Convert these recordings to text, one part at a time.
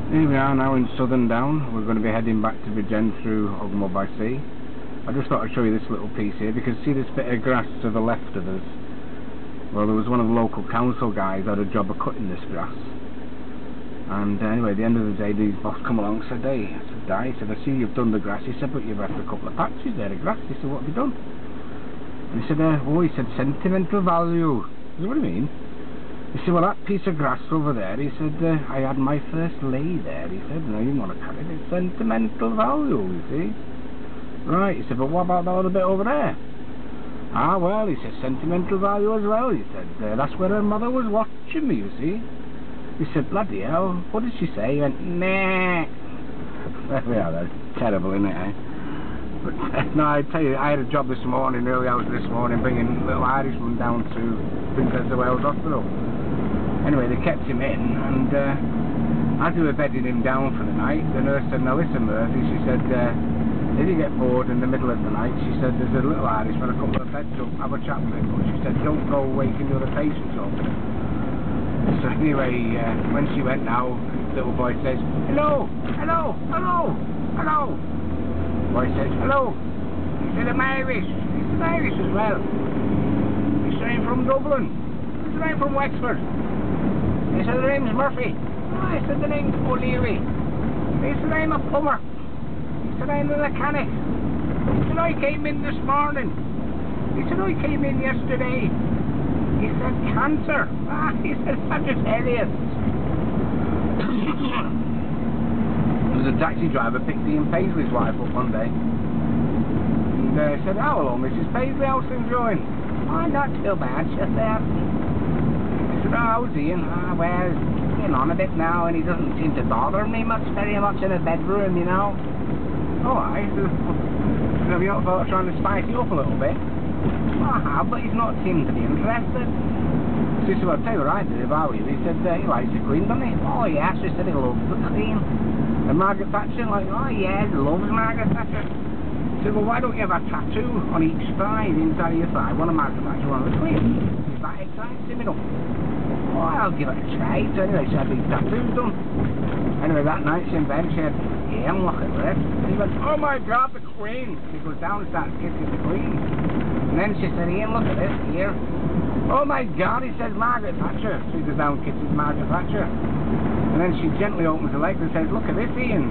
Here we are now in Southerndown. We're going to be heading back to BrIdgend through Ogmore by sea. I just thought I'd show you this little piece here, because see this bit of grass to the left of us? Well, there was one of the local council guys that had a job of cutting this grass. And anyway, at the end of the day, these boss come along and said, "Hey," I said, "Di," he said, "I see you've done the grass." He said, "But you've left a couple of patches there of grass." He said, "What have you done?" And he said, "Oh," he said, "sentimental value." I said, "What do you mean?" He said, "Well, that piece of grass over there," he said, "I had my first lay there." He said, "No, you want to cut it, it's sentimental value, you see." Right, he said, "But what about that other bit over there?" "Ah, well," he said, "sentimental value as well." He said, "That's where her mother was watching me, you see." He said, "Bloody hell, what did she say?" He went, "Nah." Yeah, that's terrible, isn't it, eh? But, no, I tell you, I had a job this morning, early hours this morning, bringing a little Irishman down to Princess of Wales Hospital. Anyway, they kept him in, and as they were bedding him down for the night, the nurse said, "Now listen, Murphy," she said, "if you get bored in the middle of the night," she said, "there's a little Irishman, a couple of beds up, have a chat with him." But she said, "Don't go waking the other patients up." So anyway, when she went now, the little boy says, "Hello, hello, hello, hello." The boy says, "Hello." He said, "I'm Irish." He said, "Irish as well." He said, "I'm from Dublin." He said, "I'm from Wexford." He said, "The name's Murphy." Oh, I said, "The name's O'Leary." He said, "I'm a plumber." He said, "I'm a mechanic." He said, "I came in this morning." He said, "I came in yesterday." He said, "Cancer." Ah, he said, "Sagittarius." There was a taxi driver picked Ian Paisley's wife up one day. And said, "Oh, hello, Mrs. Paisley, how's things going?" "Oh, not too bad, just there." He said, "Oh, how's Ian?" "Ah, well, he's getting on a bit now, and he doesn't seem to bother me very much in his bedroom, you know." "Oh, I do." "Have you not thought of trying to spice it up a little bit?" "Well, I have, but he's not seemed to be interested." She said, "Well, I'll tell you what I do if I were you." He said, "He likes the Queen, doesn't he?" "Oh, yeah," she said, "he loves the Queen." And Margaret Thatcher, like, "Oh, yeah, he loves Margaret Thatcher." He said, "Well, why don't you have a tattoo on each thigh, the inside of your thigh, one of Margaret Thatcher, one of the Queen? If that excites him enough." "Oh, I'll give it a try." So anyway, she had these tattoos done. Anyway, that night she in bed, she had Ian looking at it. And he went, "Oh my God, the Queen." And he goes down and starts kissing the Queen. And then she said, "Ian, look at this here." "Oh my God," he says, "Margaret Thatcher." So he goes down and kisses Margaret Thatcher. And then she gently opens her legs and says, "Look at this, Ian."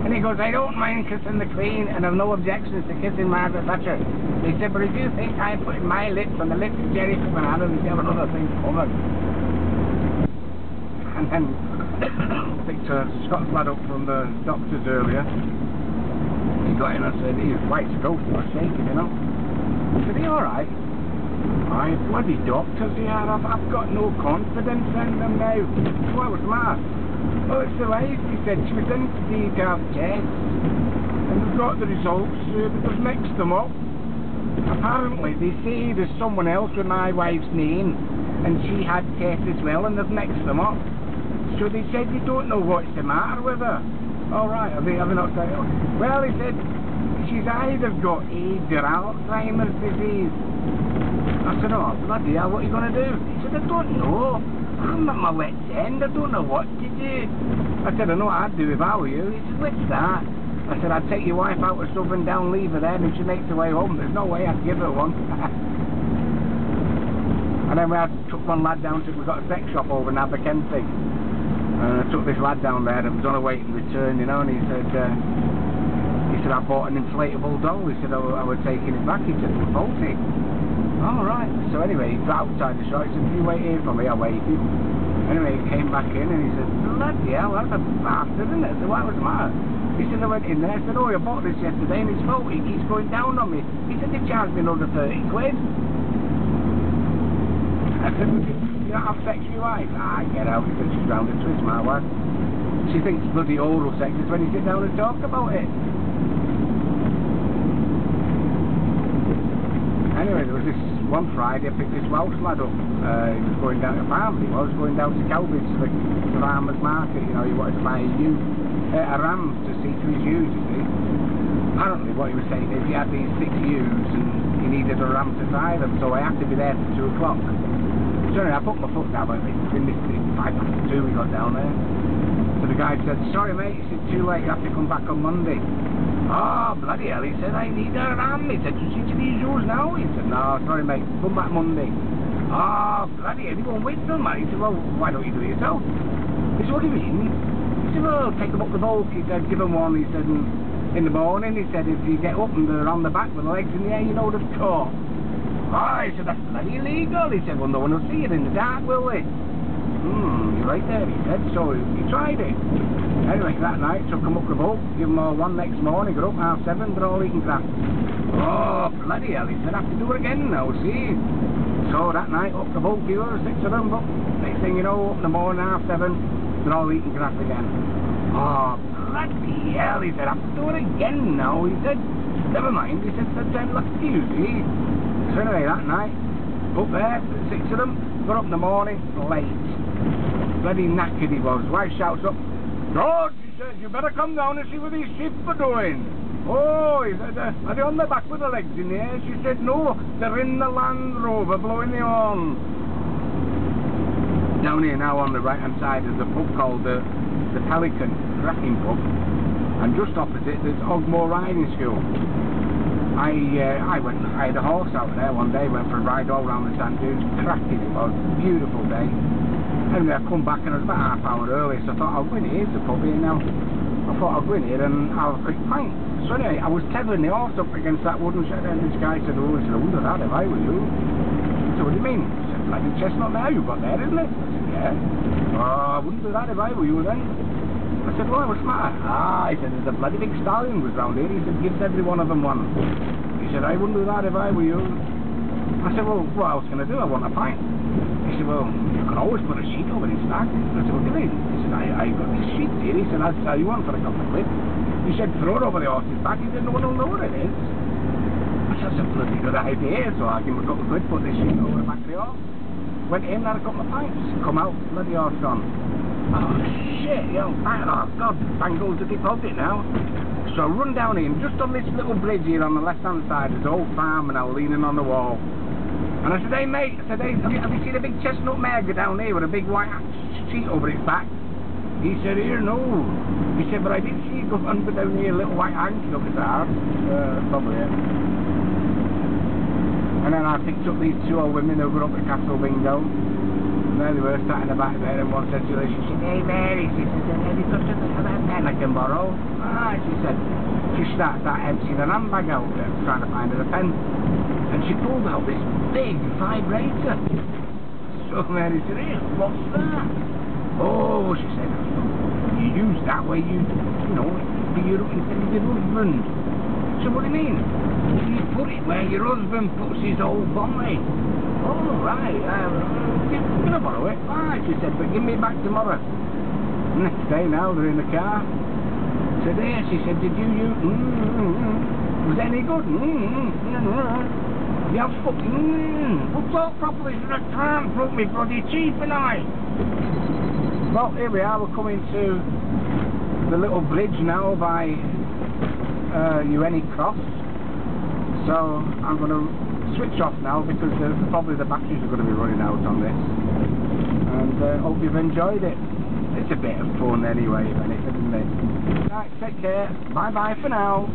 And he goes, "I don't mind kissing the Queen and have no objections to kissing Margaret Thatcher." He said, "But if you think I'm putting my lips on the lips of Jerry McMahon, you have another thing covered." And then picked a Scots lad up from the doctor's earlier. He got in and said, "He's white as a ghost, he was shaking, you know." I said, "Are you alright?" "I bloody doctors here, I've got no confidence in them now." "What was the matter?" "Oh, it's the wife," he said. "She was in today to have tests, and they've got the results, but they've mixed them up. Apparently, they say there's someone else with my wife's name, and she had tests as well, and they've mixed them up. So they said they don't know what's the matter with her." "All right, have they not said it?" "Well," he said, "she's either got AIDS or Alzheimer's disease." I said, "Oh, bloody hell, what are you going to do?" He said, "I don't know. I'm at my wit's end. I don't know what to do." I said, "I know what I'd do if I were you." He said, "What's that?" I said, "I'd take your wife out of Southerndown, leave her there, and if she makes her way home, there's no way I'd give her one." And then we took one lad down to, we got a sex shop over in Aberkenzie. And I took this lad down there that was on a wait and return, you know, and he said, "I bought an inflatable doll." He said, "I was taking it back." He said, "It's faulty." "All right." So anyway, he got outside the shop. He said, "You wait here for me." I waited. Anyway, he came back in and he said, "Bloody hell, that's a bastard, isn't it?" I said, "What was the matter?" He said, "I went in there." I said, "Oh, you bought this yesterday and it's faulty. He keeps going down on me." He said, "They charged me another 30 quid. I said, "You don't have sex with your wife?" "Ah, get out." He said, "She's round the twist, my wife. She thinks bloody oral sex is when you sit down and talk about it." Anyway, there was this one Friday, I picked this Welsh lad up. He was going down to farm. He was going down to Cowbridge to the farmer's market. You know, he wanted to buy a ram to see to his ewes, you see. Apparently, what he was saying is he had these 6 ewes and he needed a ram to tie them, so I had to be there for 2 o'clock. So anyway, I put my foot down, but it was 5 after 2 we got down there. So the guy said, sorry mate, he said, too late, you have to come back on Monday. Oh, bloody hell, he said, I need a ram. He said, you see to these shoes now? He said, no, sorry mate, come back Monday. Oh, bloody hell, you won't wait till man. He said, well, why don't you do it yourself? He said, what do you mean? He said, well, take them up the bulk. He said, give them one. He said, in the morning, he said, if you get up and they're on the back with the legs in the air, you know they've caught. Oh, he said, that's bloody illegal. He said, well, no one will see it in the dark, will they? You're right there, he said, so he tried it. Anyway, that night, took them up the boat, give them all one next morning, got up 7:30, they're all eating grass. Oh, bloody hell, he said, I have to do it again now, see? So that night, up the boat, here, 6 of them, but next thing you know, up in the morning, 7:30, they're all eating grass again. Oh, bloody hell, he said, I have to do it again now, he said, never mind, he said, I'm lucky, you see? So anyway, that night, up there, 6 of them, got up in the morning, late. Bloody knackered he was. Wife shouts up, George, he said, you better come down and see what these sheep are doing. Oh, he said, are they on their back with the legs in the air? She said, no, they're in the Land Rover blowing the horn. Down here now on the right hand side is a pub called the Pelican, cracking pub. And just opposite there's Ogmore riding school. I had a horse out there one day, went for a ride all around the sand dunes, cracking it was, beautiful day. Anyway, I come back and it was about half hour early, so I thought, I'll go in here, there's a pub here now. I thought I'll go in here and have a quick pint. So anyway, I was tethering the horse up against that wooden shed, and this guy said, oh, I said, I wouldn't have that if I were you. So what do you mean? He said, bloody chestnut there you've got there, isn't it? I said, yeah. Oh, I wouldn't do that if I were you then. I said, why, what's the matter? Ah, he said, there's a bloody big stallion was round here. He said, gives every one of them one. He said, I wouldn't do that if I were you. I said, well, what else can I do? I want a pint. He said, well, you can always put a sheet over his back. I said, what do you mean? He said, I got these sheets here. He said, I'll sell you one for a couple of quid. He said, throw it over the horse's back. He said, no one will know what it is. I said, that's a bloody good idea. So I give him a couple of quid, put this sheet over the back of the horse. Went in, had a couple of pints. Come out, bloody horse gone. Oh, shit, yo, oh, God, bangles the deposit now. So I run down in, just on this little bridge here on the left-hand side, there's an old farmer now leaning on the wall. And I said, hey, mate, I said, hey, have you seen a big chestnut mare go down here with a big white sheet over its back? He said, here, no. He said, but I did see you go under down here, a little white hanky up his arse. Probably it. And then I picked up these 2 old women who were up at Castle Bingo. And there they were, sat in the back there, and one said to her, she said, hey Mary, she said, have you got a pen I can borrow? Ah, she said, she starts that emptying an handbag out, trying to find her a pen. And she pulled out this big vibrator. So Mary said, hey, what's that? Oh, she said, you use that way, you know, for your husband. So what do you mean? You put it where your husband puts his old body. Oh, right, I'm going to borrow it. Right, she said, but give me it back tomorrow. Next day now, they're in the car. So there, she said, did you use... Was it any good? You have fucking... Well, talk properly, so I can't broke me bloody teeth, and I... Well, here we are, we're coming to the little bridge now by Ewenny Cross. So, I'm going to switch off now because probably the batteries are going to be running out on this. And hope you've enjoyed it. It's a bit of fun anyway, isn't it? Right, take care. Bye bye for now.